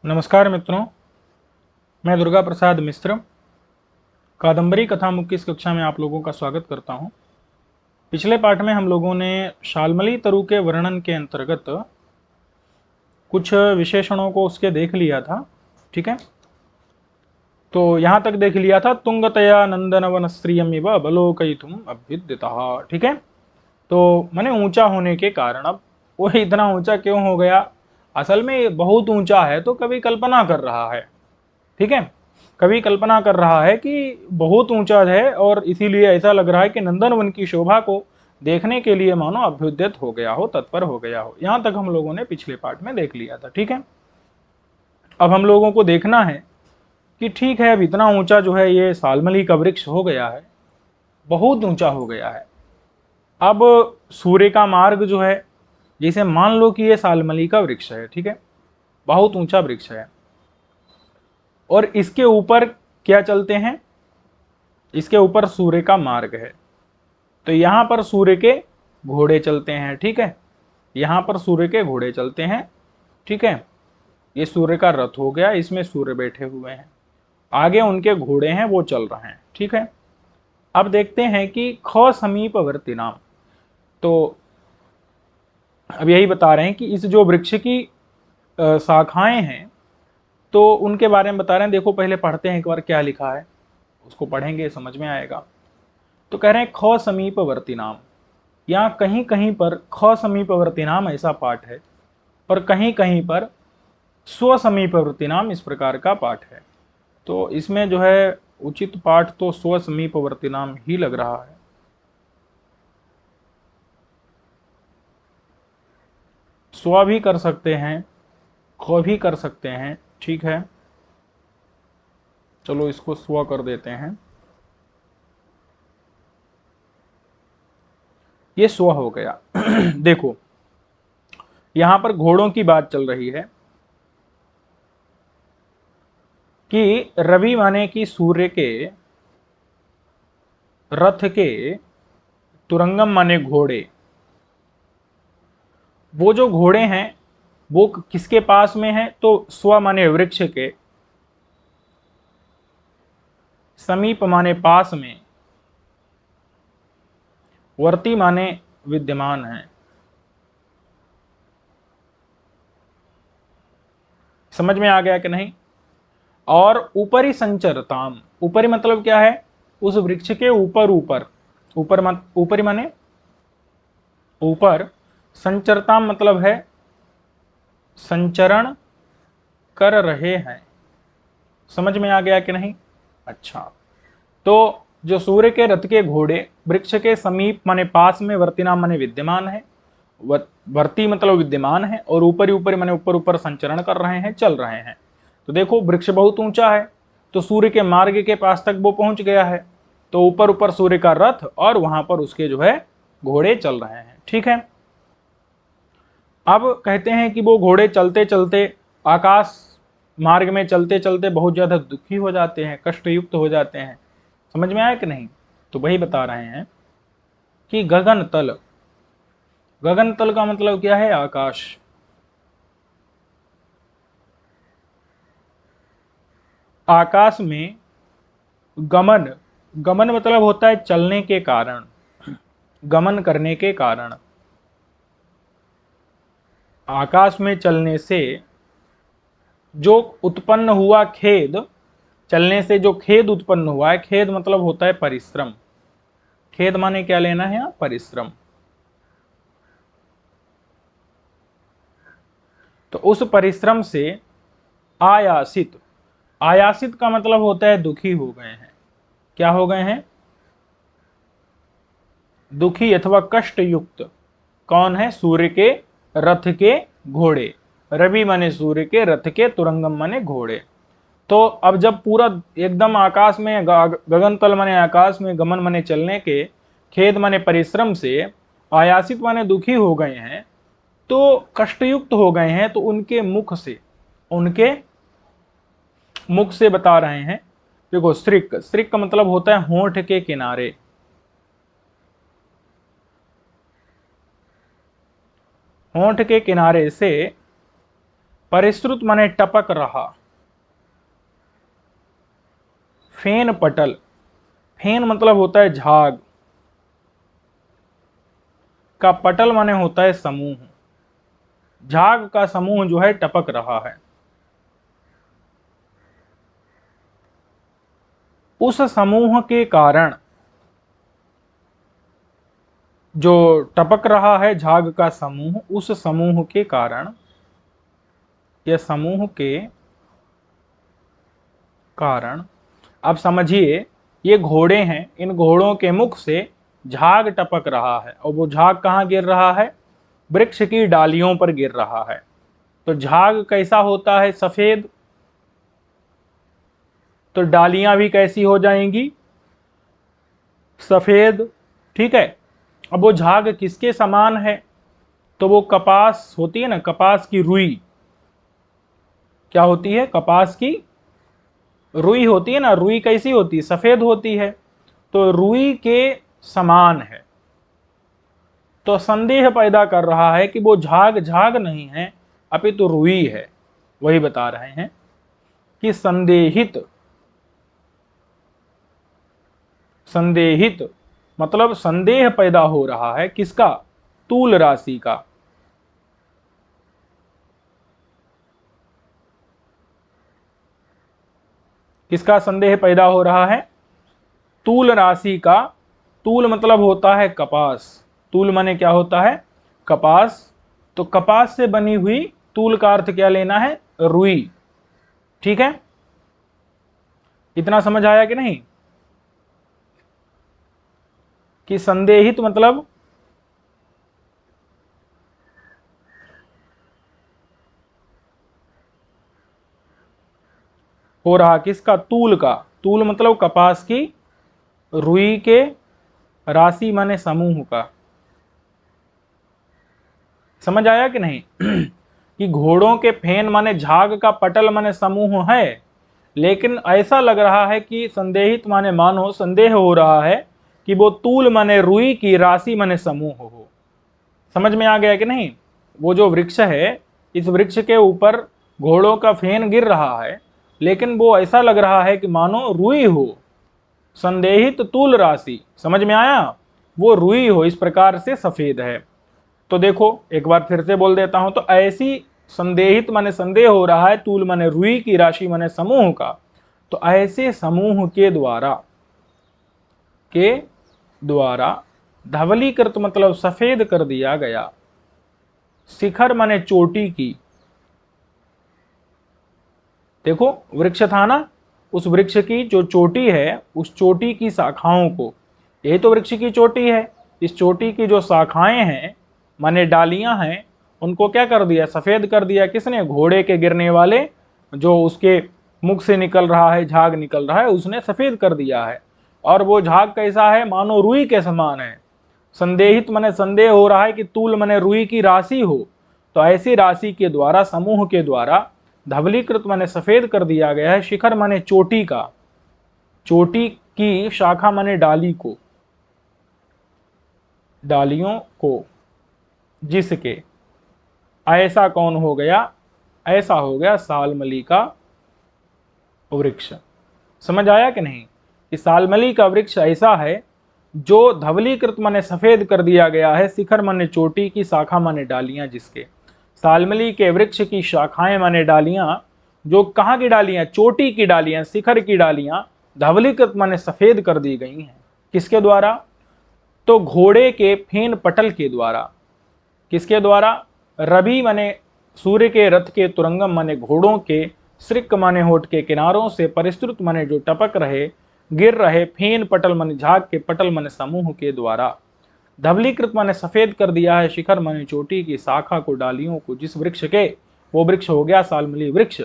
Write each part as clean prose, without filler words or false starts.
नमस्कार मित्रों, मैं दुर्गा प्रसाद मिश्र कादम्बरी कथामुख की इस कक्षा में आप लोगों का स्वागत करता हूं। पिछले पाठ में हम लोगों ने शाल्मली तरु के वर्णन के अंतर्गत कुछ विशेषणों को उसके देख लिया था। ठीक है, तो यहां तक देख लिया था, तुंगतया नंदनवन स्त्रियमिव अवलोकयितुम अभ्युदितः। ठीक है, तो माने ऊंचा होने के कारण। अब वो इतना ऊंचा क्यों हो गया? असल में ये बहुत ऊंचा है तो कभी कल्पना कर रहा है। ठीक है, कवि कल्पना कर रहा है कि बहुत ऊंचा है और इसीलिए ऐसा लग रहा है कि नंदनवन की शोभा को देखने के लिए मानो अभ्युद्यत हो गया हो, तत्पर हो गया हो। यहां तक हम लोगों ने पिछले पार्ट में देख लिया था। ठीक है, अब हम लोगों को देखना है कि ठीक है, अब इतना ऊंचा जो है ये सालमली का वृक्ष हो गया है, बहुत ऊंचा हो गया है। अब सूर्य का मार्ग जो है, जैसे मान लो कि ये सालमली का वृक्ष है, ठीक है, बहुत ऊंचा वृक्ष है, और इसके ऊपर क्या चलते हैं? इसके ऊपर सूर्य का मार्ग है, तो यहां पर सूर्य के घोड़े चलते हैं। ठीक है, यहां पर सूर्य के घोड़े चलते हैं। ठीक है, ये सूर्य का रथ हो गया, इसमें सूर्य बैठे हुए हैं, आगे उनके घोड़े हैं, वो चल रहे हैं। ठीक है, अब देखते हैं कि ख समीपवर्ती नाम, तो अब यही बता रहे हैं कि इस जो वृक्ष की शाखाएं हैं, तो उनके बारे में बता रहे हैं। देखो, पहले पढ़ते हैं एक बार क्या लिखा है, उसको पढ़ेंगे समझ में आएगा। तो कह रहे हैं ख समीपवर्ती नाम, यहाँ कहीं कहीं पर ख समीपवर्ती नाम ऐसा पाठ है, और कहीं कहीं पर स्व समीपवर्ती नाम इस प्रकार का पाठ है। तो इसमें जो है उचित पाठ तो स्व समीपवर्ती नाम ही लग रहा है। स्व भी कर सकते हैं, ख भी कर सकते हैं। ठीक है, चलो इसको स्व कर देते हैं, ये स्व हो गया। देखो, यहां पर घोड़ों की बात चल रही है कि रवि माने कि सूर्य के रथ के, तुरंगम माने घोड़े, वो जो घोड़े हैं वो किसके पास में है? तो स्व माने वृक्ष के, समीप माने पास में, वर्ती माने विद्यमान है। समझ में आ गया कि नहीं? और ऊपरी संचरताम, ऊपरी मतलब क्या है? उस वृक्ष के ऊपर, ऊपर ऊपर ऊपरी माने ऊपर, संचरताम मतलब है संचरण कर रहे हैं। समझ में आ गया कि नहीं? अच्छा, तो जो सूर्य के रथ के घोड़े वृक्ष के समीप माने पास में, वर्तिनाम माने विद्यमान है, वर्ती मतलब विद्यमान है, और ऊपर ही ऊपर माने ऊपर ऊपर संचरण कर रहे हैं, चल रहे हैं। तो देखो, वृक्ष बहुत ऊंचा है, तो सूर्य के मार्ग के पास तक वो पहुंच गया है, तो ऊपर ऊपर सूर्य का रथ और वहां पर उसके जो है घोड़े चल रहे हैं। ठीक है, अब कहते हैं कि वो घोड़े चलते चलते, आकाश मार्ग में चलते चलते बहुत ज्यादा दुखी हो जाते हैं, कष्ट युक्त हो जाते हैं। समझ में आया कि नहीं? तो वही बता रहे हैं कि गगन तल, गगन तल का मतलब क्या है? आकाश। आकाश में गमन, गमन मतलब होता है चलने के कारण, गमन करने के कारण। आकाश में चलने से जो उत्पन्न हुआ खेद, चलने से जो खेद उत्पन्न हुआ है, खेद मतलब होता है परिश्रम। खेद माने क्या लेना है? परिश्रम। तो उस परिश्रम से आयासित, आयासित का मतलब होता है दुखी हो गए हैं। क्या हो गए हैं? दुखी अथवा कष्ट युक्त। कौन है? सूर्य के रथ के घोड़े। रवि माने सूर्य के, रथ के, तुरंगम माने घोड़े। तो अब जब पूरा एकदम आकाश में, गगन तल माने आकाश में, गमन माने चलने के, खेद माने परिश्रम से, आयासित माने दुखी हो गए हैं, तो कष्टयुक्त हो गए हैं, तो उनके मुख से, उनके मुख से बता रहे हैं। देखो, श्रिक, श्रिक का मतलब होता है होंठ के किनारे। होंठ के किनारे से परिश्रुत माने टपक रहा। फेन पटल, फेन मतलब होता है झाग, का पटल माने होता है समूह। झाग का समूह जो है टपक रहा है। उस समूह के कारण, जो टपक रहा है झाग का समूह, उस समूह के कारण या समूह के कारण, अब समझिए ये घोड़े हैं, इन घोड़ों के मुख से झाग टपक रहा है और वो झाग कहाँ गिर रहा है? वृक्ष की डालियों पर गिर रहा है। तो झाग कैसा होता है? सफेद। तो डालियां भी कैसी हो जाएंगी? सफेद। ठीक है। अब वो झाग किसके समान है? तो वो कपास होती है ना, कपास की रुई। क्या होती है? कपास की रुई होती है ना। रुई कैसी होती है? सफेद होती है। तो रुई के समान है। तो संदेह पैदा कर रहा है कि वो झाग झाग नहीं है, अपितु तो रुई है। वही बता रहे हैं कि संदेहित, संदेहित मतलब संदेह पैदा हो रहा है। किसका? तूल राशि का। किसका संदेह पैदा हो रहा है? तूल राशि का। तूल मतलब होता है कपास। तूल माने क्या होता है? कपास। तो कपास से बनी हुई, तूल का अर्थ क्या लेना है? रुई। ठीक है, इतना समझ आया कि नहीं? कि संदेहित मतलब हो रहा किसका? तूल का। तूल मतलब कपास की, रुई के, राशि माने समूह का। समझ आया कि नहीं? कि घोड़ों के फेन माने झाग का पटल माने समूह है, लेकिन ऐसा लग रहा है कि संदेहित माने मानो संदेह हो रहा है कि वो तूल माने रुई की, राशि माने समूह हो। समझ में आ गया कि नहीं? वो जो वृक्ष है, इस वृक्ष के ऊपर घोड़ों का फेन गिर रहा है, लेकिन वो ऐसा लग रहा है कि मानो रुई हो। संदेहित तूल राशि, समझ में आया? वो रुई हो, इस प्रकार से सफेद है। तो देखो एक बार फिर से बोल देता हूं। तो ऐसी संदेहित माने संदेह हो रहा है, तूल माने रुई की, राशि माने समूह का। तो ऐसे समूह के द्वारा धवलीकृत मतलब सफेद कर दिया गया। शिखर माने चोटी की। देखो वृक्ष था ना, उस वृक्ष की जो चोटी है, उस चोटी की शाखाओं को, यही तो वृक्ष की चोटी है, इस चोटी की जो शाखाएं हैं माने डालियां हैं, उनको क्या कर दिया? सफेद कर दिया। किसने? घोड़े के गिरने वाले, जो उसके मुख से निकल रहा है, झाग निकल रहा है, उसने सफेद कर दिया है। और वो झाग कैसा है? मानो रुई के समान है। संदेहित माने संदेह हो रहा है कि तूल माने रुई की राशि हो। तो ऐसी राशि के द्वारा, समूह के द्वारा धवलीकृत माने सफेद कर दिया गया है। शिखर माने चोटी का, चोटी की शाखा माने डाली को, डालियों को, जिसके। ऐसा कौन हो गया? ऐसा हो गया सालमली का वृक्ष। समझ आया कि नहीं? कि सालमली का वृक्ष ऐसा है जो धवलीकृत माने सफेद कर दिया गया है। शिखर माने चोटी की, शाखा माने डालियां जिसके। सालमली के वृक्ष की शाखाएं माने डालियां, जो कहाँ की डालियां? चोटी की डालियां, शिखर की डालियां धवलीकृत माने सफेद कर दी गई हैं। किसके द्वारा? तो घोड़े के फेन पटल के द्वारा। किसके द्वारा? रवि माने सूर्य के रथ के तुरंगम माने घोड़ों के, श्रिक माने होठ के किनारों से, परिस्तृत माने जो टपक रहे, गिर रहे, फेन पटल माने झाग के, पटल माने समूह के द्वारा। धवलीकृत माने सफेद कर दिया है। शिखर माने चोटी की, शाखा को, डालियों को, जिस वृक्ष के, वो वृक्ष हो गया सालमली वृक्ष।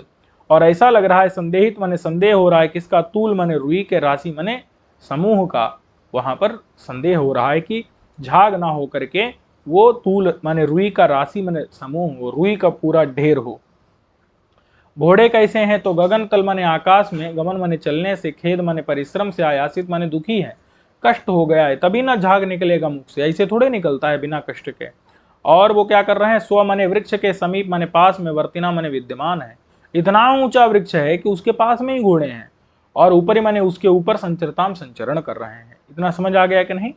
और ऐसा लग रहा है, संदेहित माने संदेह हो रहा है किसका? तूल माने रुई के, राशि माने समूह का। वहां पर संदेह हो रहा है कि झाग ना हो करके वो तूल माने रुई का, राशि माने समूह हो, रुई का पूरा ढेर हो। घोड़े कैसे हैं? तो गगन तल माने आकाश में, गमन माने चलने से, खेद माने परिश्रम से, आयासित माने दुखी है, कष्ट हो गया है, तभी ना झाग निकलेगा मुख से। ऐसे थोड़े निकलता है बिना कष्ट के। और वो क्या कर रहे हैं, स्व माने वृक्ष के समीप माने पास में, वर्तिना माने विद्यमान है। इतना ऊंचा वृक्ष है कि उसके पास में ही घोड़े हैं, और ऊपरी माने उसके ऊपर संचरताम संचरण कर रहे हैं। इतना समझ आ गया कि नहीं?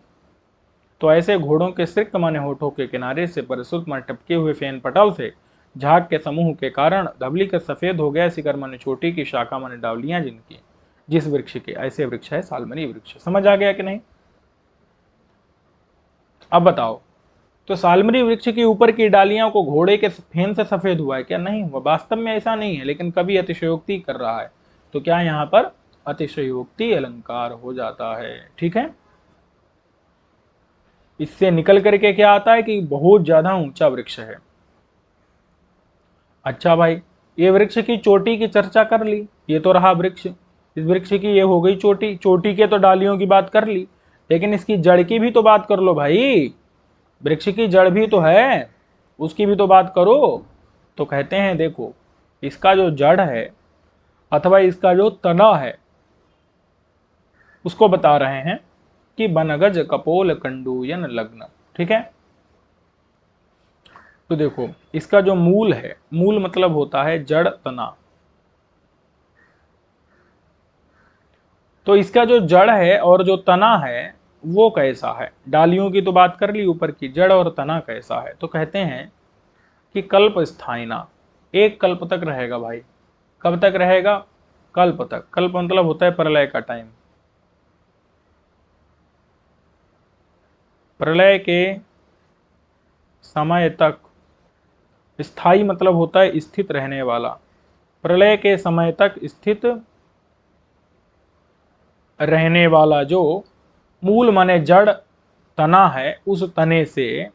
तो ऐसे घोड़ों के सिक्त माने होठों के किनारे से परिशुद्ध माने टपके हुए फेन पटल से झाग के समूह के कारण धबली का सफेद हो गया। शिखर माने चोटी की शाखा माने डावलियां जिनकी, जिस वृक्ष के, ऐसे वृक्ष है सालमनी वृक्ष। समझ आ गया कि नहीं? अब बताओ, तो सालमनी वृक्ष के ऊपर की डालियों को घोड़े के फेन से सफेद हुआ है क्या? नहीं हुआ, वास्तव में ऐसा नहीं है, लेकिन कवि अतिशयोक्ति कर रहा है। तो क्या यहाँ पर अतिशयोक्ति अलंकार हो जाता है। ठीक है, इससे निकल करके क्या आता है कि बहुत ज्यादा ऊंचा वृक्ष है। अच्छा भाई, ये वृक्ष की चोटी की चर्चा कर ली, ये तो रहा वृक्ष, इस वृक्ष की ये हो गई चोटी, चोटी के तो डालियों की बात कर ली, लेकिन इसकी जड़ की भी तो बात कर लो भाई। वृक्ष की जड़ भी तो है, उसकी भी तो बात करो। तो कहते हैं देखो, इसका जो जड़ है अथवा इसका जो तना है उसको बता रहे हैं कि बनगज कपोल कंडूयन लग्न। ठीक है, तो देखो इसका जो मूल है, मूल मतलब होता है जड़ तना, तो इसका जो जड़ है और जो तना है वो कैसा है? डालियों की तो बात कर ली ऊपर की, जड़ और तना कैसा है? तो कहते हैं कि कल्प स्थायिना, एक कल्प तक रहेगा भाई। कब तक रहेगा? कल्प तक। कल्प मतलब होता है प्रलय का टाइम, प्रलय के समय तक। स्थायी मतलब होता है स्थित रहने वाला, प्रलय के समय तक स्थित रहने वाला जो मूल माने जड़ तना है, उस तने से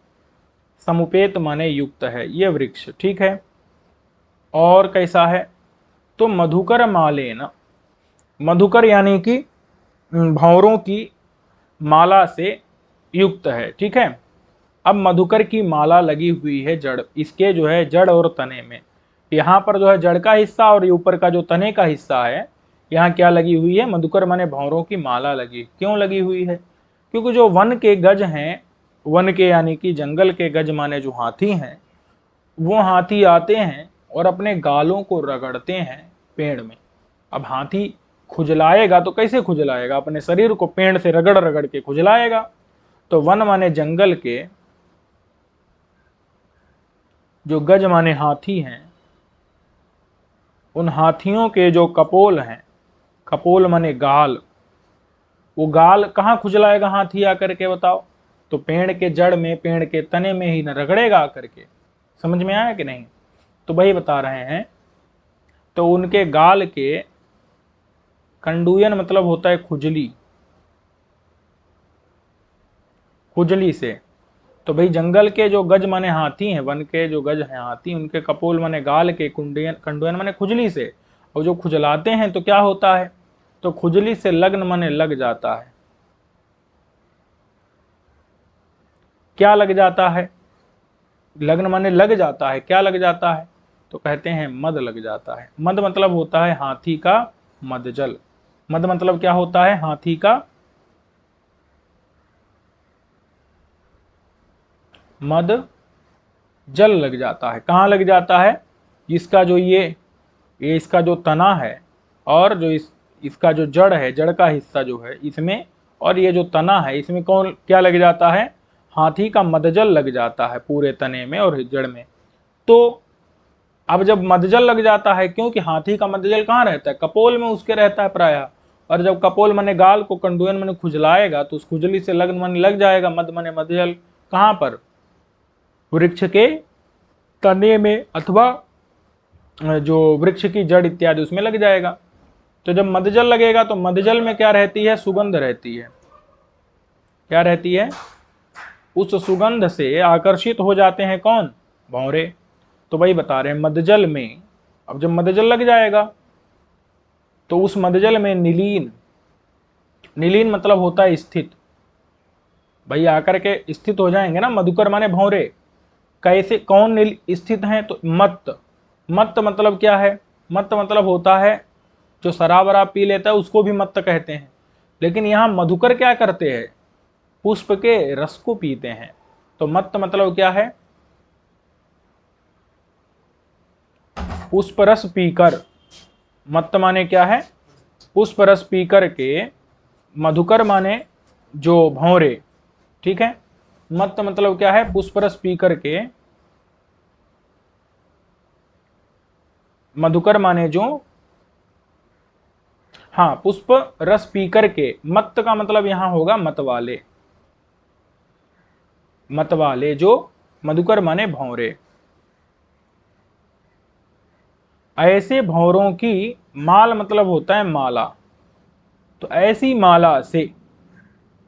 समुपेत माने युक्त है ये वृक्ष। ठीक है, और कैसा है? तो मधुकर मालेन, मधुकर यानी कि भंवरों की माला से युक्त है। ठीक है, अब मधुकर की माला लगी हुई है जड़, इसके जो है जड़ और तने में। यहाँ पर जो है जड़ का हिस्सा और ये ऊपर का जो तने का हिस्सा है, यहाँ क्या लगी हुई है? मधुकर माने भंवरों की माला लगी। क्यों लगी हुई है? क्योंकि जो वन के गज हैं, वन के यानी कि जंगल के गज माने जो हाथी हैं, वो हाथी आते हैं और अपने गालों को रगड़ते हैं पेड़ में। अब हाथी खुजलाएगा तो कैसे खुजलाएगा? अपने शरीर को पेड़ से रगड़ रगड़ के खुजलाएगा। तो वन माने जंगल के जो गज माने हाथी हैं, उन हाथियों के जो कपोल हैं, कपोल माने गाल, वो गाल कहाँ खुजलाएगा हाथी आकर के? बताओ। तो पेड़ के जड़ में, पेड़ के तने में ही न रगड़ेगा आकर के। समझ में आया कि नहीं? तो वही बता रहे हैं। तो उनके गाल के कंडूयन मतलब होता है खुजली, खुजली से। तो भाई जंगल के जो गज माने हाथी हैं, वन के जो गज हैं हाथी, उनके कपोल माने गाल के, कुंडियन कंडूयन माने खुजली से। और जो खुजलाते हैं तो क्या होता है? तो खुजली से लग्न माने लग जाता है। क्या लग जाता है? लग्न माने लग जाता है। क्या लग जाता है? तो कहते हैं मद लग जाता है। मद मतलब होता है हाथी का मदजल। मद मतलब क्या होता है? हाथी का मद जल लग जाता है। कहाँ लग जाता है? इसका जो ये इसका जो तना है और जो इसका जो जड़ है, जड़ का हिस्सा जो है इसमें, और ये जो तना है इसमें कौन क्या लग जाता है? हाथी का मदजल लग जाता है पूरे तने में और जड़ में। तो अब जब मदजल लग जाता है, क्योंकि हाथी का मदजल कहाँ रहता है? कपोल में उसके रहता है प्रायः। और जब कपोल मने गाल को कंडूयन मने खुजलाएगा तो उस खुजली से लग्न मने लग जाएगा। मद मने मदजल कहाँ पर? वृक्ष के तने में अथवा जो वृक्ष की जड़ इत्यादि उसमें लग जाएगा। तो जब मदजल लगेगा तो मदजल में क्या रहती है? सुगंध रहती है। क्या रहती है? उस सुगंध से आकर्षित हो जाते हैं कौन? भौरे। तो वही बता रहे हैं मदजल में, अब जब मदजल लग जाएगा तो उस मदजल में नीलीन, नीलीन मतलब होता है स्थित। भाई आकर के स्थित हो जाएंगे ना, मधुकर माने भौरे। कैसे, कौन स्थित हैं? तो मत्त। मत्त मतलब क्या है? मत्त मतलब होता है जो शराब वराब पी लेता है उसको भी मत्त कहते हैं। लेकिन यहाँ मधुकर क्या करते हैं? पुष्प के रस को पीते हैं। तो मत्त मतलब क्या है? पुष्परस पीकर, मत्त माने क्या है, पुष्परस पीकर के, मधुकर माने जो भौरे, ठीक है। मत्त मतलब क्या है, पुष्परस पीकर के, मधुकर माने जो, हाँ, पुष्प रस पीकर के, मत्त का मतलब यहां होगा मतवाले, मतवाले जो, मधुकर माने भौरे, ऐसे भौरों की, माल मतलब होता है माला, तो ऐसी माला से,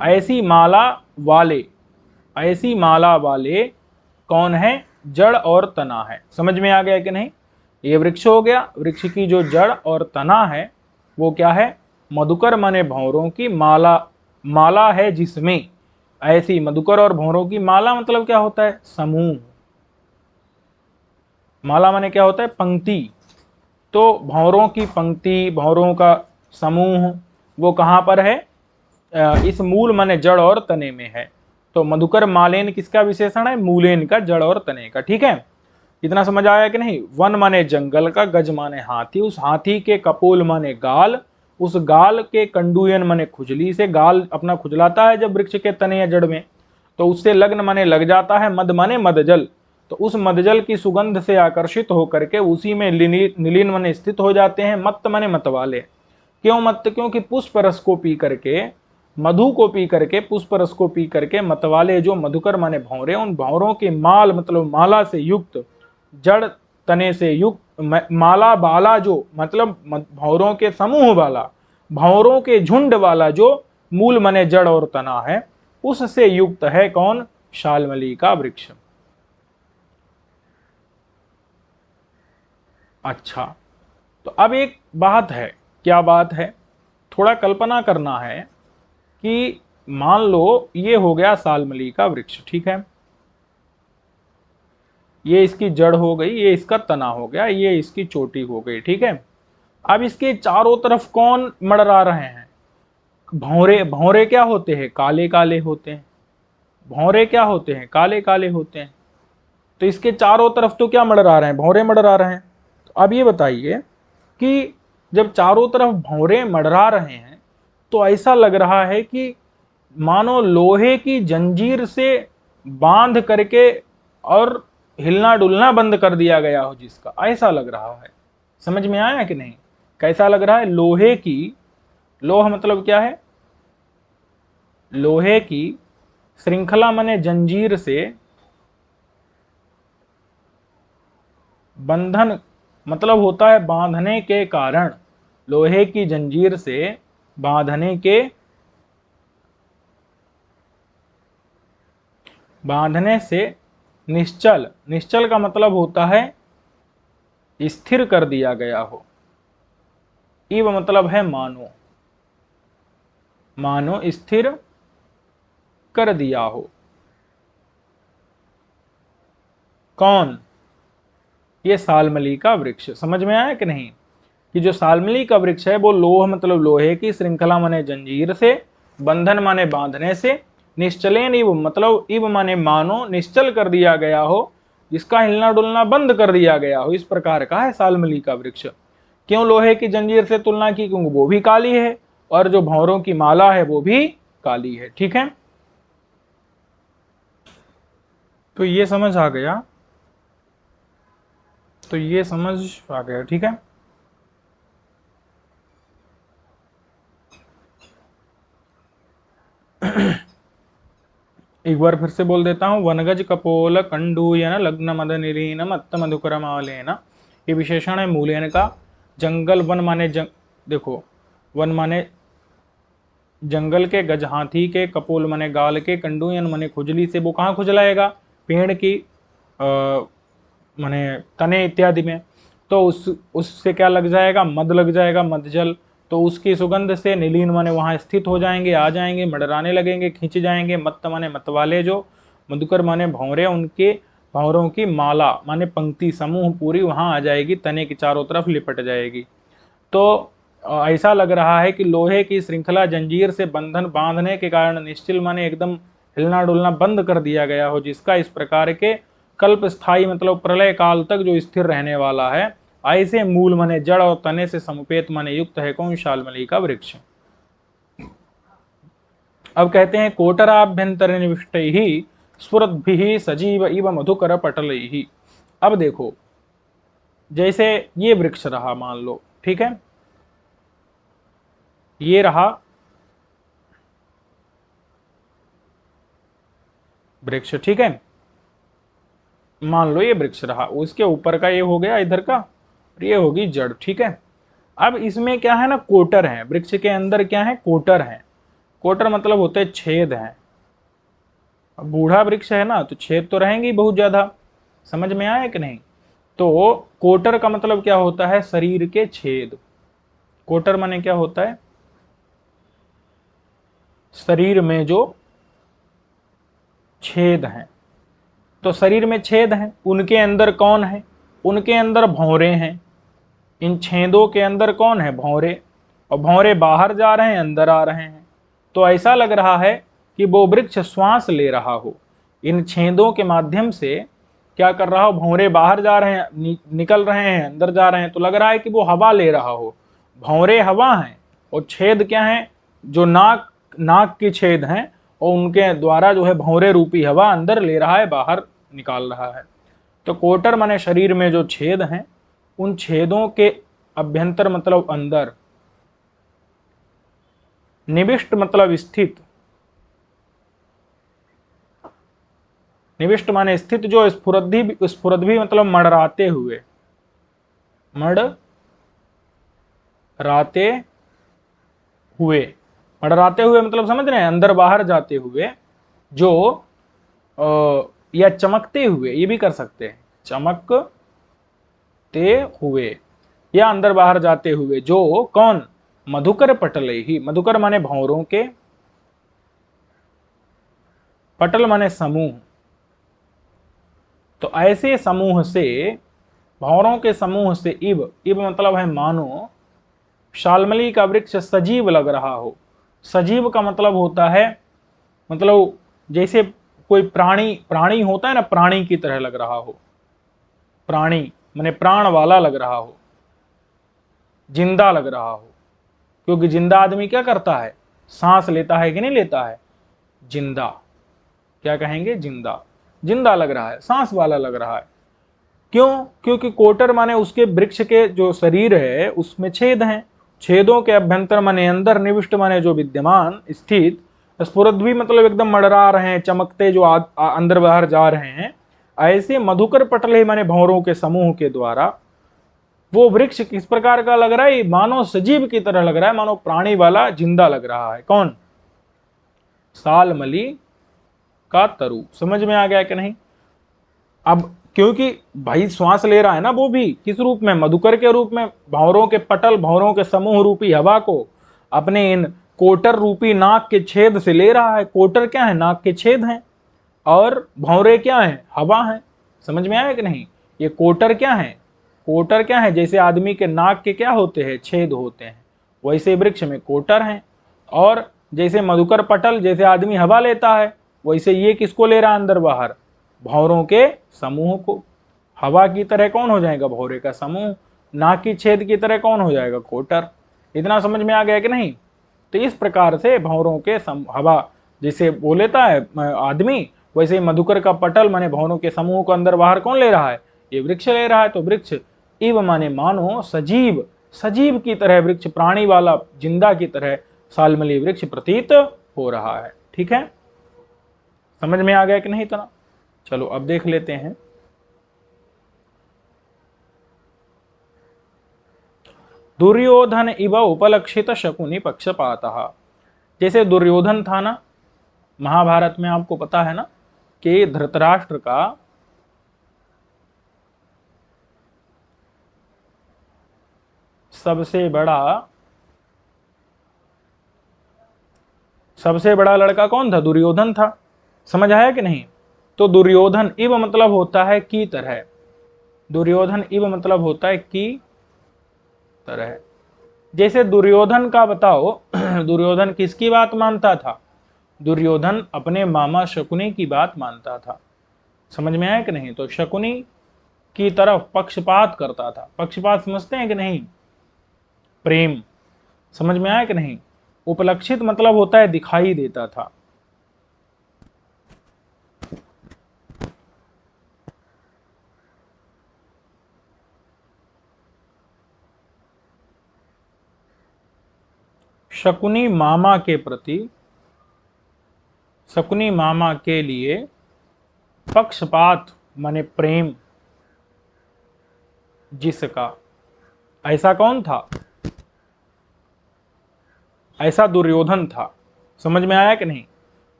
ऐसी माला वाले, ऐसी माला वाले कौन है, जड़ और तना है। समझ में आ गया कि नहीं। ये वृक्ष हो गया, वृक्ष की जो जड़ और तना है वो क्या है, मधुकर माने भौरों की माला, माला है जिसमें, ऐसी मधुकर और भौरों की माला मतलब क्या होता है, समूह, माला माने क्या होता है, पंक्ति, तो भौरों की पंक्ति, भौरों का समूह वो कहां पर है, इस मूल माने जड़ और तने में है। तो मधुकर मालेन किसका विशेषण है, मूलेन का, जड़ और तने का, ठीक है। इतना समझ आया कि नहीं। वन माने जंगल का, गज माने हाथी, उस हाथी के कपोल माने गाल, उस गाल के कंडुयन माने खुजली से, गाल अपना खुजलाता है जब वृक्ष के तने या जड़ में, तो उससे लग्न माने लग जाता है, मद माने मदजल, तो उस मदजल की सुगंध से आकर्षित होकर के उसी में निलीन माने स्थित हो जाते हैं। मत्त माने मतवाले, क्यों मत्त, क्योंकि पुष्प रस को पी करके, मधु को पी करके, पुष्प रस को पी करके, मतवाले जो, मधुकर माने भौरे, उन भौरों के माल मतलब माला से युक्त, जड़ तने से युक्त, माला बाला जो मतलब भौरों के समूह वाला, भौरों के झुंड वाला जो मूल मने जड़ और तना है, उससे युक्त है कौन, शाल्मली का वृक्ष। अच्छा, तो अब एक बात है, क्या बात है, थोड़ा कल्पना करना है कि मान लो ये हो गया शाल्मली का वृक्ष, ठीक है, ये इसकी जड़ हो गई, ये इसका तना हो गया, ये इसकी चोटी हो गई, ठीक है। अब इसके चारों तरफ कौन मड़रा रहे हैं, भौरे, भौरे क्या होते हैं, काले काले होते हैं, भौरे क्या होते हैं, काले काले होते हैं। तो इसके चारों तरफ तो क्या मड़रा रहे हैं, भौरे मड़रा रहे हैं। तो अब ये बताइए कि जब चारों तरफ भौरे मड़रा रहे हैं तो ऐसा लग रहा है कि मानो लोहे की जंजीर से बांध करके और हिलना डुलना बंद कर दिया गया हो जिसका, ऐसा लग रहा है। समझ में आया कि नहीं, कैसा लग रहा है, लोहे की, लोह मतलब क्या है, लोहे की श्रृंखला माने जंजीर से, बंधन मतलब होता है बांधने के कारण, लोहे की जंजीर से बांधने के, बांधने से निश्चल, निश्चल का मतलब होता है स्थिर कर दिया गया हो, इव मतलब है मानो, मानो स्थिर कर दिया हो। कौन, ये शाल्मली का वृक्ष। समझ में आया कि नहीं, कि जो शाल्मली का वृक्ष है वो लोह मतलब लोहे की श्रृंखला माने जंजीर से, बंधन माने बांधने से, निश्चलेन इव मतलब इव माने मानो निश्चल कर दिया गया हो, जिसका हिलना डुलना बंद कर दिया गया हो, इस प्रकार का है शाल्मली का वृक्ष। क्यों लोहे की जंजीर से तुलना की, क्योंकि वो भी काली है और जो भौरों की माला है वो भी काली है, ठीक है। तो ये समझ आ गया, तो ये समझ आ गया, ठीक है। एक बार फिर से बोल देता हूं, वनगज कपोल कंडूयन लग्न मद निलीन मत्त मधुकर मालेन, ये विशेषण है मूलेन का। जंगल, वन माने देखो, वन माने जंगल के, गज हाथी के, कपोल माने गाल के, कंडूयन माने खुजली से, वो कहाँ खुजलाएगा, पेड़ की माने तने इत्यादि में, तो उससे क्या लग जाएगा, मद लग जाएगा, मदजल, तो उसकी सुगंध से नीलीन माने वहां स्थित हो जाएंगे, आ जाएंगे, मडराने लगेंगे, खींच जाएंगे। मत्त माने मतवाले जो, मधुकर माने भौरे, उनके भौरों की माला माने पंक्ति समूह पूरी वहां आ जाएगी, तने की चारों तरफ लिपट जाएगी। तो ऐसा लग रहा है कि लोहे की श्रृंखला जंजीर से बंधन बांधने के कारण निश्चल माने एकदम हिलना डुलना बंद कर दिया गया हो, जिसका इस प्रकार के कल्प स्थायी मतलब प्रलय काल तक जो स्थिर रहने वाला है, ऐसे मूल माने जड़ और तने से समुपेत माने युक्त है कौन? शाल्मली का वृक्ष। अब कहते हैं कोटराभ्यंतर निविष्ट ही स्फुरद्भिः सजीव इव मधुकर पटल ही। अब देखो, जैसे ये वृक्ष रहा मान लो, ठीक है, ये रहा वृक्ष, ठीक है, मान लो ये वृक्ष रहा, उसके ऊपर का ये हो गया इधर का, और ये होगी जड़, ठीक है। अब इसमें क्या है ना, कोटर है, वृक्ष के अंदर क्या है? कोटर है। कोटर मतलब होते हैं छेद हैं। अब बूढ़ा वृक्ष है ना, तो छेद तो रहेंगे बहुत ज्यादा, समझ में आया कि नहीं? तो कोटर का मतलब क्या होता है? शरीर के छेद। कोटर माने क्या होता है? शरीर में जो छेद हैं। तो शरीर में छेद हैं, उनके अंदर कौन है? उनके अंदर भौरे हैं। इन छेदों के अंदर कौन है? भौरे। और भौरे बाहर जा रहे हैं, अंदर आ रहे हैं। तो ऐसा लग रहा है कि वो वृक्ष श्वास ले रहा हो। इन छेदों के माध्यम से क्या कर रहा हो? भौरे बाहर जा रहे हैं, निकल रहे हैं, अंदर जा रहे हैं, तो लग रहा है कि वो हवा ले रहा हो। भौरे हवा हैं और छेद क्या है? जो नाक के छेद हैं, और उनके द्वारा जो है भौरे रूपी हवा अंदर ले रहा है, बाहर निकाल रहा है। तो कोटर माने शरीर में जो छेद हैं, उन छेदों के अभ्यंतर मतलब अंदर, निविष्ट मतलब स्थित, निविष्ट माने स्थित, जो स्फुरद्भी मतलब मड़राते हुए, मड़राते हुए, मड़राते हुए मतलब समझ रहे हैं, अंदर बाहर जाते हुए, जो या चमकते हुए, ये भी कर सकते हैं, चमकते हुए या अंदर बाहर जाते हुए, जो कौन? मधुकर पटल ही। मधुकर माने भौरों के, पटल माने समूह। तो ऐसे समूह से, भौरों के समूह से, इव मतलब है मानो, शाल्मली का वृक्ष सजीव लग रहा हो। सजीव का मतलब होता है, मतलब जैसे कोई प्राणी होता है ना, प्राणी की तरह लग रहा हो। प्राणी माने प्राण वाला लग रहा हो, जिंदा लग रहा हो। क्योंकि जिंदा आदमी क्या करता है? सांस लेता है कि नहीं लेता है? जिंदा, क्या कहेंगे? जिंदा। जिंदा लग रहा है, सांस वाला लग रहा है। क्यों? क्योंकि कोटर माने उसके वृक्ष के जो शरीर है उसमें छेद हैं। छेदों के अभ्यंतर माने अंदर, निविष्ट माने जो विद्यमान, स्थित, स्फुरद्भी मतलब एकदम मड़रा रहे हैं, चमकते, जो अंदर बाहर जा रहे हैं। ऐसे मधुकर पटले माने भौरों के समूह के द्वारा वो वृक्ष किस प्रकार का लग रहा है? मानो सजीव की तरह लग रहा है, मानो प्राणी वाला, जिंदा लग रहा है। कौन? शाल्मली का तरु। समझ में आ गया कि नहीं? अब क्योंकि भाई श्वास ले रहा है ना, वो भी किस रूप में? मधुकर के रूप में। भौरों के पटल, भौरों के समूह रूपी हवा को अपने इन कोटर रूपी नाक के छेद से ले रहा है। कोटर क्या है? नाक के छेद हैं। और भौरे क्या है? हवा है। समझ में आया कि नहीं? ये कोटर क्या है? कोटर क्या है? जैसे आदमी के नाक के क्या होते हैं? छेद होते हैं, वैसे वृक्ष में कोटर हैं। और जैसे मधुकर पटल, जैसे आदमी हवा लेता है, वैसे ये किसको ले रहा है अंदर बाहर? भौरों के समूह को। हवा की तरह कौन हो जाएगा? भौरे का समूह। नाक की छेद की तरह कौन हो जाएगा? कोटर। इतना समझ में आ गया कि नहीं? तो इस प्रकार से भौरों के हवा जैसे वो लेता है आदमी, वैसे ही मधुकर का पटल माने भौरों के समूह को अंदर बाहर कौन ले रहा है? ये वृक्ष ले रहा है। तो वृक्ष इव माने मानो, सजीव, सजीव की तरह, वृक्ष प्राणी वाला, जिंदा की तरह शाल्मली वृक्ष प्रतीत हो रहा है। ठीक है, समझ में आ गया कि नहीं? तो चलो अब देख लेते हैं। दुर्योधन इव उपलक्षित शकुनि पक्षपातः। जैसे दुर्योधन था ना, महाभारत में आपको पता है ना कि धृतराष्ट्र का सबसे बड़ा लड़का कौन था? दुर्योधन था। समझ आया कि नहीं? तो दुर्योधन इव मतलब होता है की तरह। दुर्योधन इव मतलब होता है की तरह। जैसे दुर्योधन का बताओ, दुर्योधन किसकी बात मानता था? दुर्योधन अपने मामा शकुनी की बात मानता था। समझ में आया कि नहीं? तो शकुनी की तरफ पक्षपात करता था। पक्षपात समझते हैं कि नहीं? प्रेम, समझ में आया कि नहीं? उपलक्षित मतलब होता है दिखाई देता था। शकुनी मामा के प्रति, शकुनी मामा के लिए पक्षपात माने प्रेम जिसका, ऐसा कौन था? ऐसा दुर्योधन था। समझ में आया कि नहीं?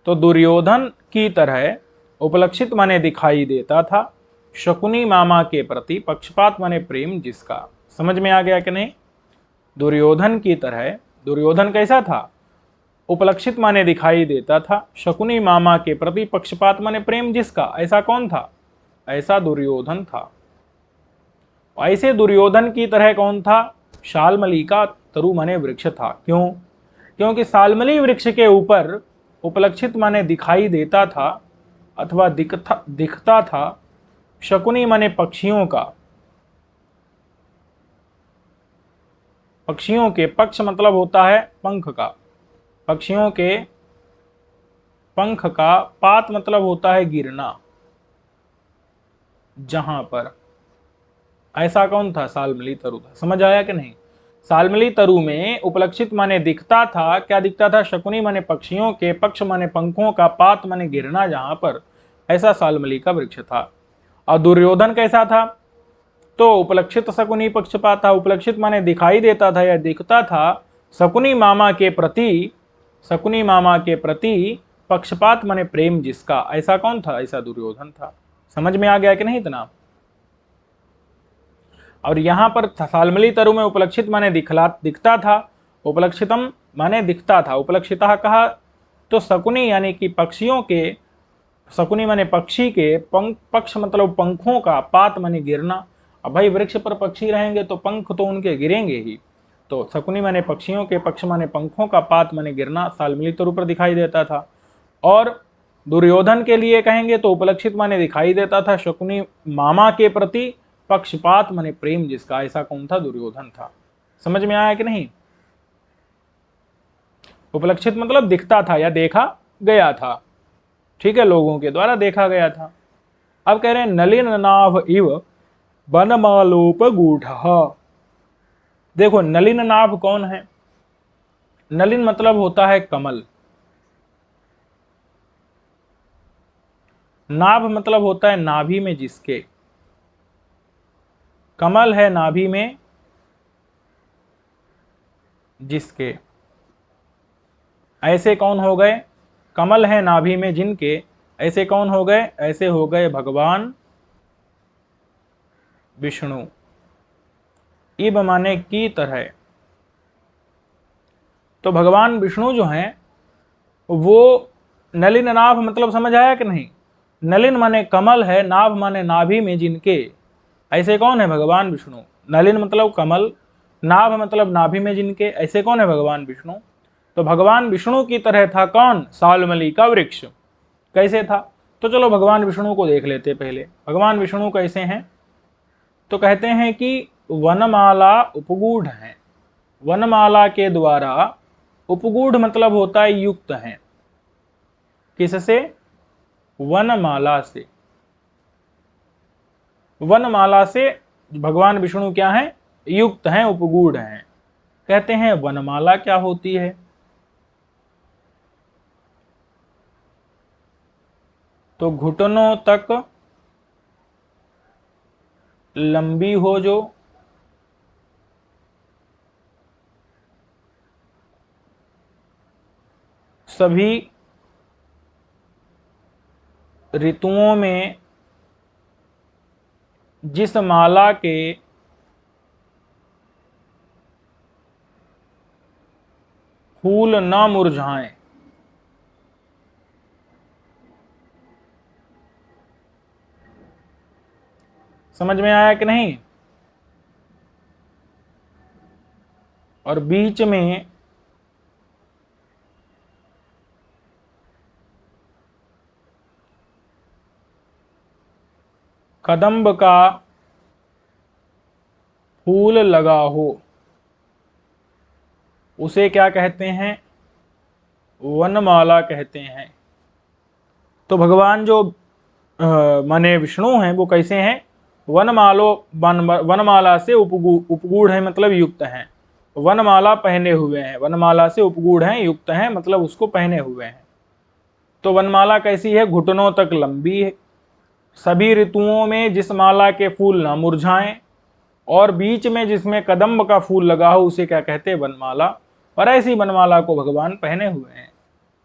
तो दुर्योधन की तरह उपलक्षित माने दिखाई देता था, शकुनी मामा के प्रति पक्षपात माने प्रेम जिसका। समझ में आ गया कि नहीं? दुर्योधन की तरह, दुर्योधन कैसा था? उपलक्षित माने दिखाई देता था, शकुनी मामा के प्रति पक्षपात माने प्रेम जिसका। ऐसा कौन था? ऐसा दुर्योधन था। ऐसे दुर्योधन की तरह कौन था? शाल्मली का तरु माने वृक्ष था। क्यों? क्योंकि सालमली वृक्ष के ऊपर उपलक्षित माने दिखाई देता था अथवा दिखता था शकुनी माने पक्षियों का। पक्षियों के, पक्ष मतलब होता है पंख का, पक्षियों के पंख का, पात मतलब होता है गिरना, जहां पर। ऐसा कौन था? सालमली तरु था। समझ आया कि नहीं? सालमली तरु में उपलक्षित माने दिखता था, क्या दिखता था? शकुनी माने पक्षियों के, पक्ष माने पंखों का, पात माने गिरना जहां पर, ऐसा सालमली का वृक्ष था। और दुर्योधन कैसा था? तो उपलक्षित शकुनी पक्षपात था। उपलक्षित माने दिखाई देता था या दिखता था शकुनी मामा के प्रति, शकुनी मामा के प्रति पक्षपात माने प्रेम जिसका। ऐसा कौन था? ऐसा दुर्योधन था। समझ में आ गया कि नहीं इतना? और यहां पर सालमली तरु में उपलक्षित माने दिखता था, उपलक्षितम माने दिखता था, उपलक्षिता कहा तो शकुनी यानी कि पक्षियों के, शकुनी माने पक्षी के पंख, पक्ष मतलब पंखों का, पात माने गिरना। अब भाई वृक्ष पर पक्षी रहेंगे तो पंख तो उनके गिरेंगे ही। तो शकुनी माने पक्षियों के, पक्ष माने पंखों का, पात माने गिरना सालमली तरु पर दिखाई देता था। और दुर्योधन के लिए कहेंगे तो उपलक्षित माने दिखाई देता था शकुनी मामा के प्रति पक्षपात माने प्रेम जिसका। ऐसा कौन था? दुर्योधन था। समझ में आया कि नहीं? उपलक्षित मतलब दिखता था या देखा गया था, ठीक है, लोगों के द्वारा देखा गया था। अब कह रहे हैं नलिन नाभ इव वनमालोपगूढ़। देखो नलिन नाभ कौन है? नलिन मतलब होता है कमल, नाभ मतलब होता है नाभि में जिसके, कमल है नाभि में जिसके। ऐसे कौन हो गए? कमल है नाभि में जिनके, ऐसे कौन हो गए? ऐसे हो गए भगवान विष्णु। इब माने की तरह। तो भगवान विष्णु जो हैं वो नलिन नाभ मतलब समझ आया कि नहीं? नलिन माने कमल है, नाभ माने नाभि में जिनके। ऐसे कौन है? भगवान विष्णु। नलिन मतलब कमल, नाभ मतलब नाभि में जिनके। ऐसे कौन है? भगवान विष्णु। तो भगवान विष्णु की तरह था कौन? सालमली का वृक्ष। कैसे था? तो चलो भगवान विष्णु को देख लेते पहले। भगवान विष्णु कैसे हैं? तो कहते हैं कि वनमाला उपगूढ़ है। वनमाला के द्वारा, उपगूढ़ मतलब होता है युक्त है। किससे? वनमाला से। वनमाला से भगवान विष्णु क्या है? युक्त हैं, उपगूढ़ हैं। कहते हैं वनमाला क्या होती है? तो घुटनों तक लंबी हो जो, सभी ऋतुओं में जिस माला के फूल न मुरझाएं। समझ में आया कि नहीं? और बीच में कदम्ब का फूल लगा हो उसे क्या कहते हैं? वनमाला कहते हैं। तो भगवान जो माने विष्णु हैं वो कैसे हैं? वनमाला से उपगूढ़ है, मतलब युक्त हैं। वनमाला पहने हुए हैं, वनमाला से उपगूढ़ हैं, युक्त हैं, मतलब उसको पहने हुए हैं। तो वनमाला कैसी है? घुटनों तक लंबी है। सभी ऋतुओं में जिस माला के फूल ना मुरझाएं और बीच में जिसमें कदम्ब का फूल लगा हो उसे क्या कहते हैं? वनमाला। और ऐसी वनमाला को भगवान पहने हुए हैं,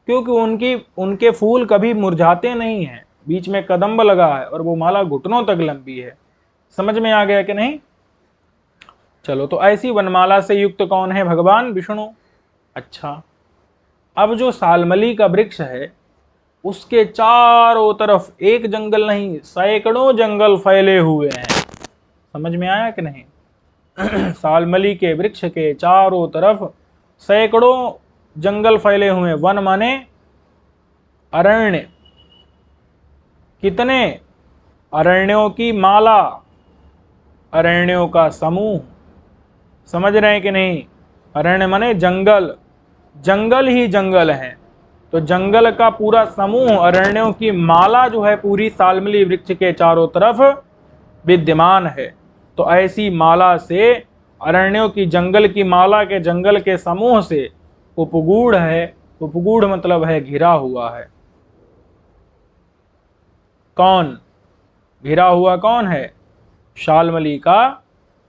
क्योंकि उनके फूल कभी मुरझाते नहीं हैं, बीच में कदम्ब लगा है और वो माला घुटनों तक लंबी है। समझ में आ गया कि नहीं? चलो, तो ऐसी वनमाला से युक्त कौन है? भगवान विष्णु। अच्छा, अब जो सालमली का वृक्ष है उसके चारों तरफ एक जंगल नहीं, सैकड़ों जंगल फैले हुए हैं। समझ में आया कि नहीं? सालमली के वृक्ष के चारों तरफ सैकड़ों जंगल फैले हुए। वन माने अरण्य। कितने? अरण्यों की माला, अरण्यों का समूह। समझ रहे हैं कि नहीं? अरण्य माने जंगल, जंगल ही जंगल है। तो जंगल का पूरा समूह, अरण्यों की माला जो है पूरी सालमली वृक्ष के चारों तरफ विद्यमान है। तो ऐसी माला से, अरण्यों की जंगल की माला के जंगल के समूह से उपगूढ़ है। उपगूढ़ मतलब है घिरा हुआ है। कौन घिरा हुआ? कौन है? शालमली का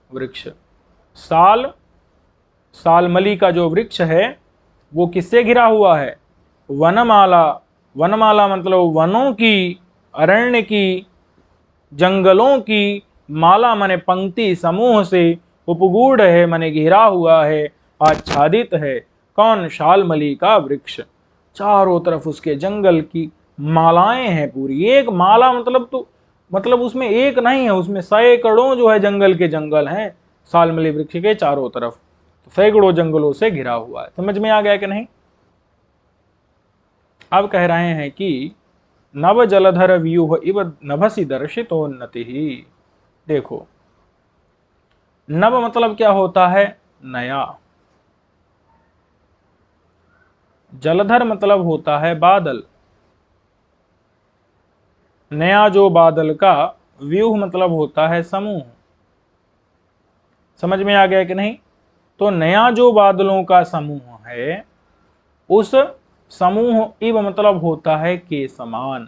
वृक्ष। सालमली का जो वृक्ष है वो किससे घिरा हुआ है? वनमाला। वनमाला मतलब वनों की, अरण्य की, जंगलों की माला माने पंक्ति समूह से उपगूढ़ है, माने घिरा हुआ है, आच्छादित है। कौन? शालमली का वृक्ष। चारों तरफ उसके जंगल की मालाएं हैं पूरी। एक माला मतलब तो मतलब उसमें एक नहीं है, उसमें सैकड़ों जो है जंगल के जंगल हैं सालमली वृक्ष के चारों तरफ। तो सैकड़ों जंगलों से घिरा हुआ है। समझ में आ गया कि नहीं? अब कह रहे हैं कि नव जलधर व्यूह इव नभसि दर्शितोन्नति ही। देखो, नव मतलब क्या होता है? नया। जलधर मतलब होता है बादल। नया जो बादल का व्यूह मतलब होता है समूह। समझ में आ गया कि नहीं? तो नया जो बादलों का समूह है उस समूह इव मतलब होता है के समान।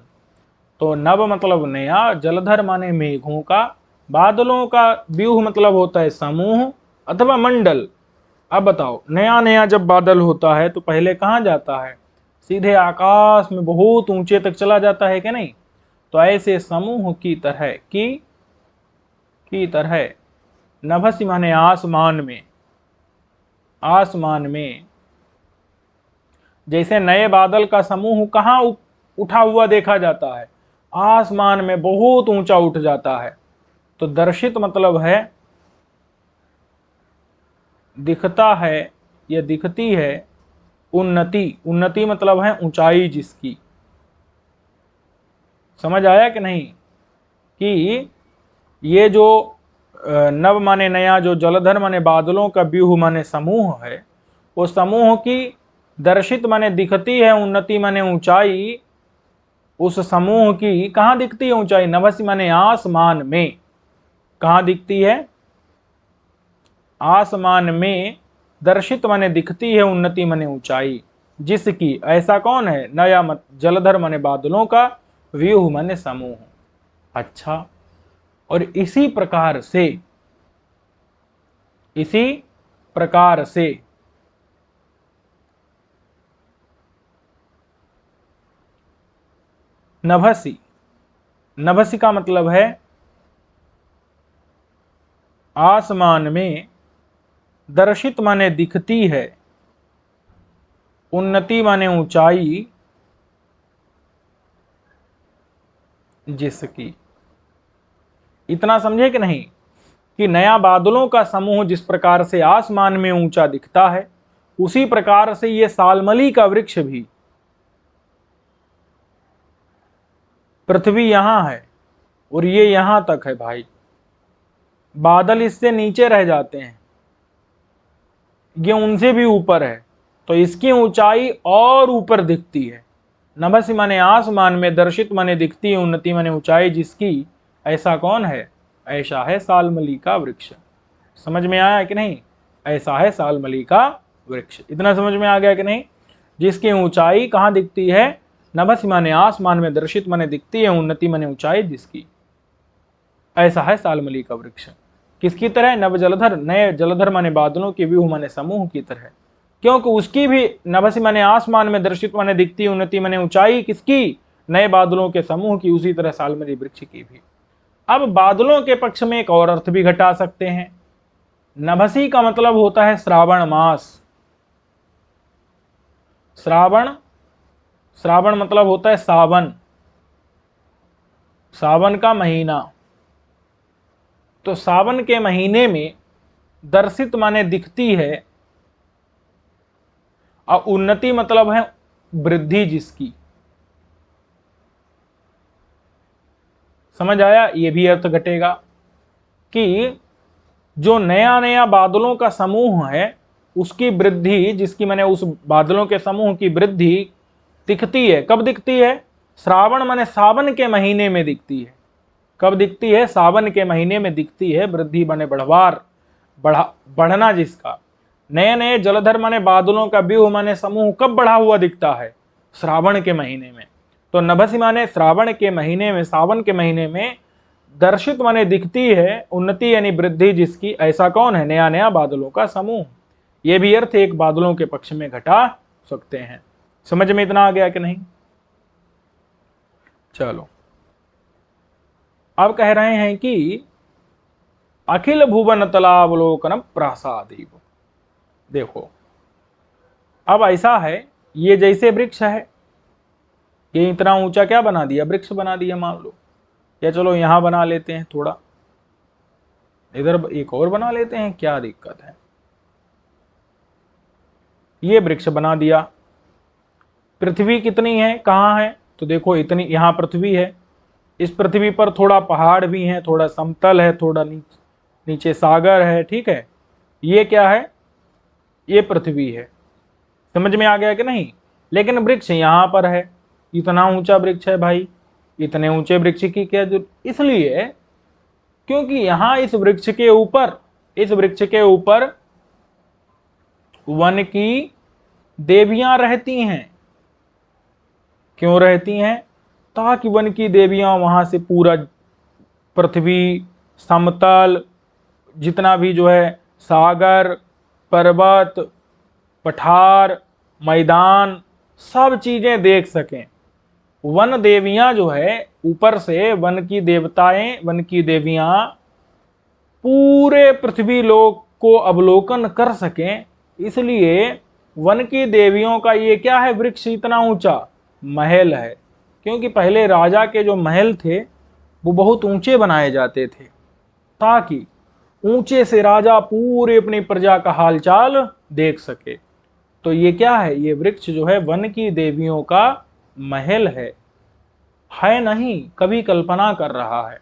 तो नव मतलब नया, जलधर माने मेघों का, बादलों का व्यूह मतलब होता है समूह अथवा मंडल। अब बताओ, नया नया जब बादल होता है तो पहले कहाँ जाता है? सीधे आकाश में बहुत ऊंचे तक चला जाता है कि नहीं? तो ऐसे समूह की तरह नभसी माने आसमान में, आसमान में जैसे नए बादल का समूह कहाँ उठा हुआ देखा जाता है? आसमान में बहुत ऊंचा उठ जाता है। तो दर्शित मतलब है दिखता है या दिखती है। उन्नति, उन्नति मतलब है ऊंचाई जिसकी। समझ आया कि नहीं? कि ये जो नव माने नया, जो जलधर माने बादलों का व्यूह माने समूह है, वो समूह की दर्शित माने दिखती है, उन्नति माने ऊंचाई। उस समूह की कहाँ दिखती है ऊंचाई? नभसी माने आसमान में। कहाँ दिखती है? आसमान में। दर्शित माने दिखती है, उन्नति माने ऊंचाई जिसकी। ऐसा कौन है? नया मत जलधर माने बादलों का, व्यूह माने समूह। अच्छा, और इसी प्रकार से नभसी, नभसी का मतलब है आसमान में, दर्शित माने दिखती है, उन्नति माने ऊंचाई जिसकी। इतना समझे कि नहीं? कि नया बादलों का समूह जिस प्रकार से आसमान में ऊंचा दिखता है, उसी प्रकार से ये सालमली का वृक्ष भी। पृथ्वी यहां है और ये यहां तक है भाई। बादल इससे नीचे रह जाते हैं, ये उनसे भी ऊपर है, तो इसकी ऊंचाई और ऊपर दिखती है। नभसी माने आसमान में, दर्शित माने दिखती है, उन्नति माने ऊंचाई जिसकी, ऐसा कौन है? ऐसा है सालमली का वृक्ष। समझ में आया कि नहीं? ऐसा है सालमली का वृक्ष। इतना समझ में आ गया कि नहीं? जिसकी ऊंचाई कहाँ दिखती है? नभसी माने आसमान में, दर्शित माने दिखती है, उन्नति माने ऊंचाई जिसकी, ऐसा है सालमली का वृक्ष। किसकी तरह? नव जलधर, नए जलधर माने बादलों के व्यूह माने समूह की तरह, क्योंकि उसकी भी नभसी माने आसमान में, दर्शित माने दिखती, उन्नति माने ऊंचाई किसकी? नए बादलों के समूह की, उसी तरह सालमली वृक्ष की भी। अब बादलों के पक्ष में एक और अर्थ भी घटा सकते हैं। नभसी का मतलब होता है श्रावण मास। श्रावण, श्रावण मतलब होता है सावन, सावन का महीना। तो सावन के महीने में दर्शित माने दिखती है, और उन्नति मतलब है वृद्धि जिसकी। समझ आया? ये भी अर्थ घटेगा कि जो नया नया बादलों का समूह है उसकी वृद्धि जिसकी, मैंने उस बादलों के समूह की वृद्धि दिखती है। कब दिखती है? श्रावण माने सावन के महीने में दिखती है। कब दिखती है? सावन के महीने में दिखती है। वृद्धि माने बढ़वार, बढ़ना जिसका। नए नए जलधर माने बादलों का व्यूह माने समूह कब बढ़ा हुआ दिखता है? श्रावण के महीने में। तो नभसी माने श्रावण के महीने में, सावन के महीने में दर्शित माने दिखती है, उन्नति यानी वृद्धि जिसकी, ऐसा कौन है? नया नया बादलों का समूह। ये भी अर्थ एक बादलों के पक्ष में घटा सकते हैं। समझ में इतना आ गया कि नहीं? चलो, अब कह रहे हैं कि अखिल भुवन तलावलोकन प्रासादीव। देखो, अब ऐसा है, ये जैसे वृक्ष है, ये इतना ऊंचा क्या बना दिया? वृक्ष बना दिया मान लो। या चलो यहां बना लेते हैं, थोड़ा इधर एक और बना लेते हैं, क्या दिक्कत है? ये वृक्ष बना दिया। पृथ्वी कितनी है, कहाँ है? तो देखो इतनी, यहां पृथ्वी है। इस पृथ्वी पर थोड़ा पहाड़ भी है, थोड़ा समतल है, थोड़ा नीचे सागर है, ठीक है। ये क्या है? ये पृथ्वी है। समझ में आ गया कि नहीं? लेकिन वृक्ष यहां पर है, इतना ऊंचा वृक्ष है भाई। इतने ऊंचे वृक्ष की क्या जरूरत? इसलिए क्योंकि यहां इस वृक्ष के ऊपर, इस वृक्ष के ऊपर वन की देवियां रहती हैं। क्यों रहती हैं? ताकि वन की देवियां वहां से पूरा पृथ्वी, समतल, जितना भी जो है सागर, पर्वत, पठार, मैदान, सब चीजें देख सकें। वन देवियां जो है ऊपर से, वन की देवताएं, वन की देवियां पूरे पृथ्वी लोक को अवलोकन कर सकें, इसलिए वन की देवियों का ये क्या है? वृक्ष इतना ऊंचा महल है। क्योंकि पहले राजा के जो महल थे वो बहुत ऊंचे बनाए जाते थे, ताकि ऊंचे से राजा पूरे अपनी प्रजा का हालचाल देख सके। तो ये क्या है? ये वृक्ष जो है वन की देवियों का महल है नहीं, कभी कल्पना कर रहा है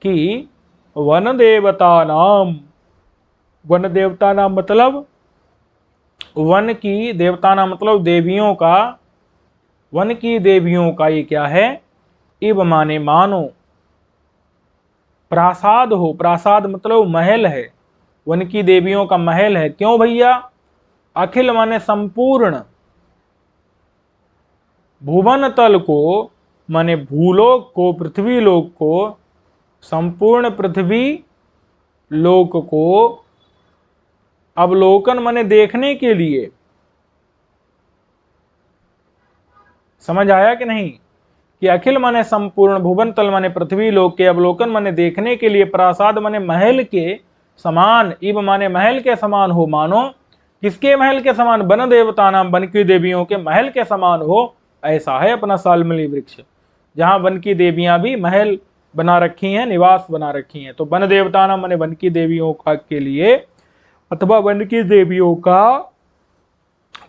कि वन देवता नाम, वन देवता नाम मतलब, वन की देवता नाम मतलब देवियों का, वन की देवियों का ये क्या है? इव माने मानो, प्रासाद हो, प्रासाद मतलब महल है, वन की देवियों का महल है। क्यों भैया? अखिल माने संपूर्ण, भुवन तल को माने भूलोक को, पृथ्वी लोक को, संपूर्ण पृथ्वी लोक को अवलोकन माने देखने के लिए। समझ आया कि नहीं? कि अखिल माने संपूर्ण, भुवन तल माने पृथ्वी लोक के अवलोकन माने देखने के लिए, प्रासाद माने महल के समान, इव माने महल के समान हो, मानो किसके महल के समान? वन देवता नाम, वन की देवियों के महल के समान हो, ऐसा है अपना सालमली वृक्ष। जहां वन की देवियां भी महल बना रखी हैं, निवास बना रखी हैं। तो वन देवता नाम माने वन की देवियों का के लिए, अथवा वन की देवियों का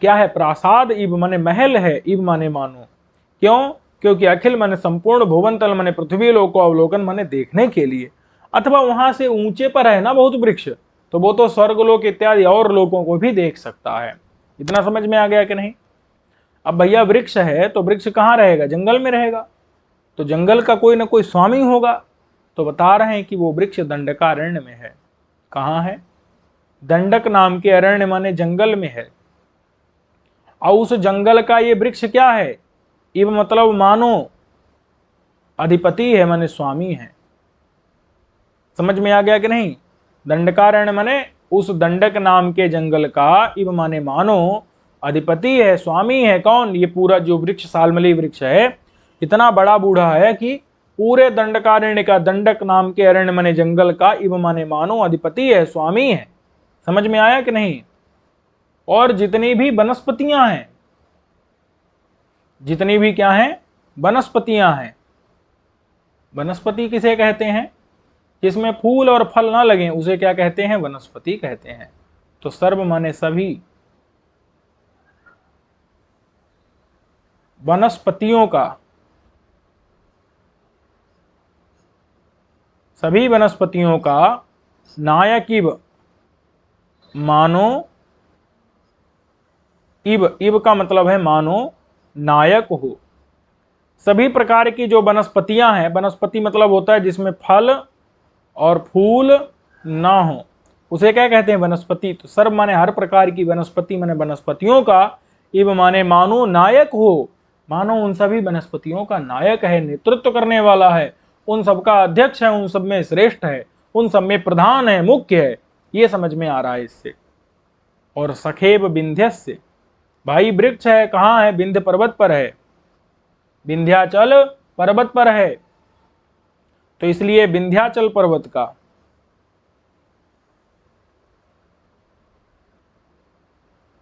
क्या है? प्रासाद, इव माने महल है, इव माने मानो। क्यों? क्योंकि अखिल माने संपूर्ण, भुवन तल माने पृथ्वी लोक को अवलोकन माने देखने के लिए। अथवा वहां से ऊंचे पर है ना बहुत वृक्ष, तो वो तो स्वर्गलोक इत्यादि और लोगों को भी देख सकता है। इतना समझ में आ गया कि नहीं? अब भैया वृक्ष है तो वृक्ष कहाँ रहेगा? जंगल में रहेगा, तो जंगल का कोई ना कोई स्वामी होगा। तो बता रहे हैं कि वो वृक्ष दंडकारण्य में है। कहाँ है? दंडक नाम के अरण्य माने जंगल में है। और उस जंगल का ये वृक्ष क्या है? इव मतलब मानो अधिपति है, माने स्वामी है। समझ में आ गया कि नहीं? दंडकारण्य माने उस दंडक नाम के जंगल का, इव माने मानो अधिपति है, स्वामी है। कौन? ये पूरा जो वृक्ष सालमली वृक्ष है इतना बड़ा बूढ़ा है कि पूरे दंडकारण्य का, दंडक नाम के अरण्य माने जंगल का, इव माने मानो अधिपति है, स्वामी है। समझ में आया कि नहीं? और जितनी भी वनस्पतियां हैं, जितनी भी क्या हैं? वनस्पतियां हैं। वनस्पति किसे कहते हैं? जिसमें फूल और फल ना लगे उसे क्या कहते हैं? वनस्पति कहते हैं। तो सर्व माने सभी वनस्पतियों का, सभी वनस्पतियों का नायक इव मानो, इव इव का मतलब है मानो नायक हो। सभी प्रकार की जो वनस्पतियां हैं, वनस्पति मतलब होता है जिसमें फल और फूल ना हो, उसे क्या कहते हैं? वनस्पति। तो सर्व माने हर प्रकार की वनस्पति माने वनस्पतियों का, इव माने मानो नायक हो, मानो उन सभी वनस्पतियों का नायक है, नेतृत्व करने वाला है, उन सबका अध्यक्ष है, उन सब में श्रेष्ठ है, उन सब में प्रधान है, मुख्य है। ये समझ में आ रहा है इससे। और सखेब विंध्यस्य, भाई वृक्ष है कहाँ है? विंध्य पर्वत पर है, विंध्याचल पर्वत पर है। तो इसलिए विंध्याचल पर्वत का,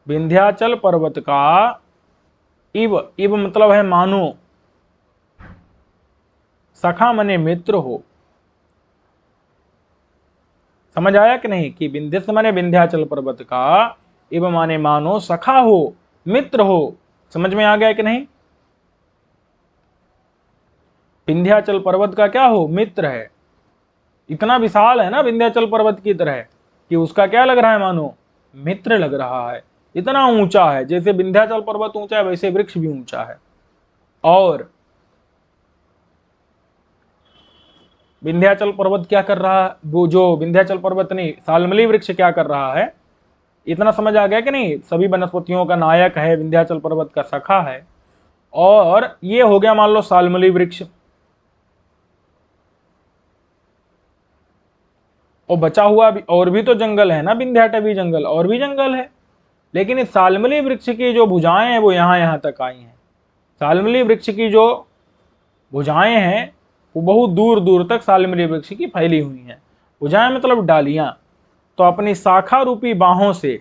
विंध्याचल पर्वत का इव, इव मतलब है मानो, सखा मने मित्र हो। समझ आया कि नहीं? कि विंध्य माने विंध्याचल पर्वत का, इव माने मानो सखा हो, मित्र हो। समझ में आ गया कि नहीं? विंध्याचल पर्वत का क्या हो? मित्र है। इतना विशाल है ना विंध्याचल पर्वत की तरह कि उसका क्या लग रहा है? मानो मित्र लग रहा है। इतना ऊंचा है, जैसे विंध्याचल पर्वत ऊंचा है वैसे वृक्ष भी ऊंचा है। और विंध्याचल पर्वत क्या कर रहा है? वो जो विंध्याचल पर्वत नहीं, सालमली वृक्ष क्या कर रहा है? इतना समझ आ गया कि नहीं? सभी वनस्पतियों का नायक है, विंध्याचल पर्वत का सखा है। और ये हो गया मान लो सालमली वृक्ष। और बचा हुआ भी और भी तो जंगल है ना, विंध्याटवी जंगल, और भी जंगल है। लेकिन इस सालमली वृक्ष की जो भुजाएं हैं वो यहां तक आई हैं। सालमली वृक्ष की जो भुजाएं हैं वो बहुत दूर दूर तक सालमली वृक्ष की फैली हुई हैं। भुजाएं मतलब डालियां। तो अपनी शाखा रूपी बाहों से,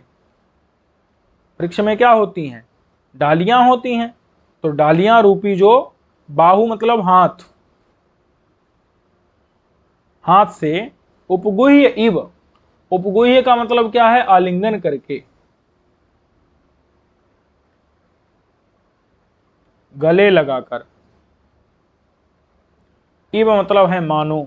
वृक्ष में क्या होती हैं? डालियां होती हैं। तो डालियां रूपी जो बाहु मतलब हाथ, हाथ से उपगुह्य इव, उपगुह्य का मतलब क्या है? आलिंगन करके, गले लगाकर। इव मतलब है मानो।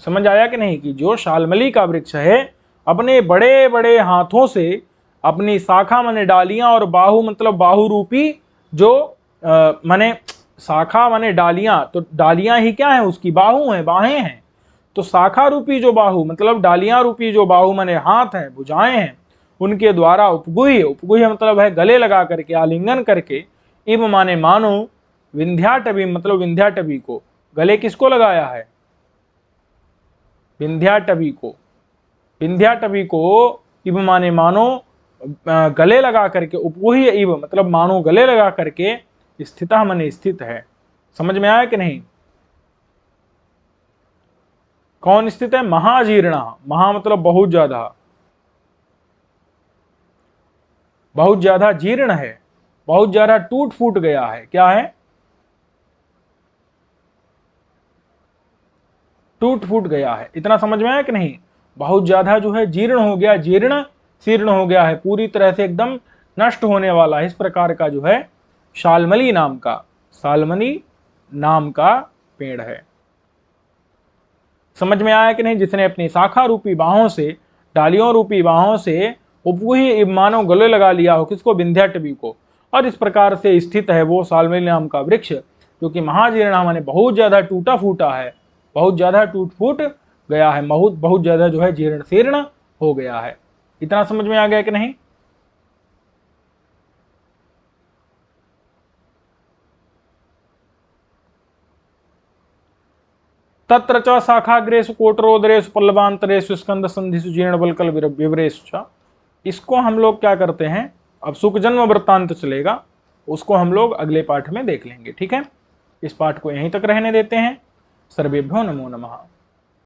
समझ आया कि नहीं? कि जो शालमली का वृक्ष है अपने बड़े बड़े हाथों से अपनी शाखा माने डालियां और बाहु मतलब बाहु रूपी जो माने शाखा माने डालियां, तो डालियां ही क्या है? उसकी बाहु है, बाहें हैं। तो शाखा रूपी जो बाहु मतलब डालियां रूपी जो बाहु माने हाथ हैं, भुजाएं हैं, उनके द्वारा उपगुह्य, उपगुह्य मतलब है गले लगा करके, आलिंगन करके, इव माने मानो विंध्याटवी मतलब विंध्याटवी को, गले किसको लगाया है? विंध्याटवी को। विंध्याटवी को इव माने मानो गले लगा करके, उपगुह्य इव मतलब मानो गले लगा करके, स्थितः माने स्थित है। समझ में आया कि नहीं? कौन स्थित है? महाजीर्ण। महा मतलब बहुत ज्यादा, बहुत ज्यादा जीर्ण है, बहुत ज्यादा टूट फूट गया है। क्या है? टूट फूट गया है। इतना समझ में आया कि नहीं? बहुत ज्यादा जो है जीर्ण हो गया, जीर्ण शीर्ण हो गया है, पूरी तरह से एकदम नष्ट होने वाला है। इस प्रकार का जो है शालमली नाम का, सालमली नाम का पेड़ है। समझ में आया कि नहीं? जिसने अपनी शाखा रूपी बाहों से, डालियों रूपी बाहों से उपवही मानो गले लगा लिया हो, किसको? विंध्याटवी को, और इस प्रकार से स्थित है वो शाल्मली नाम का वृक्ष, जो कि महाजीर्ण माने बहुत ज्यादा टूटा फूटा है, बहुत ज्यादा टूट फूट गया है, बहुत ज्यादा जो है जीर्ण शीर्ण हो गया है। इतना समझ में आ गया कि नहीं? तत्र च शाखाग्रेषु कोटरोदरेषु पल्लवांतरेषु स्कंद संधिषु जीर्ण बलकल विवरेषु च। इसको हम लोग क्या करते हैं, अब सुख जन्म वृत्तांत चलेगा, उसको हम लोग अगले पाठ में देख लेंगे। ठीक है, इस पाठ को यहीं तक रहने देते हैं। सर्वेभ्यो नमो नमः।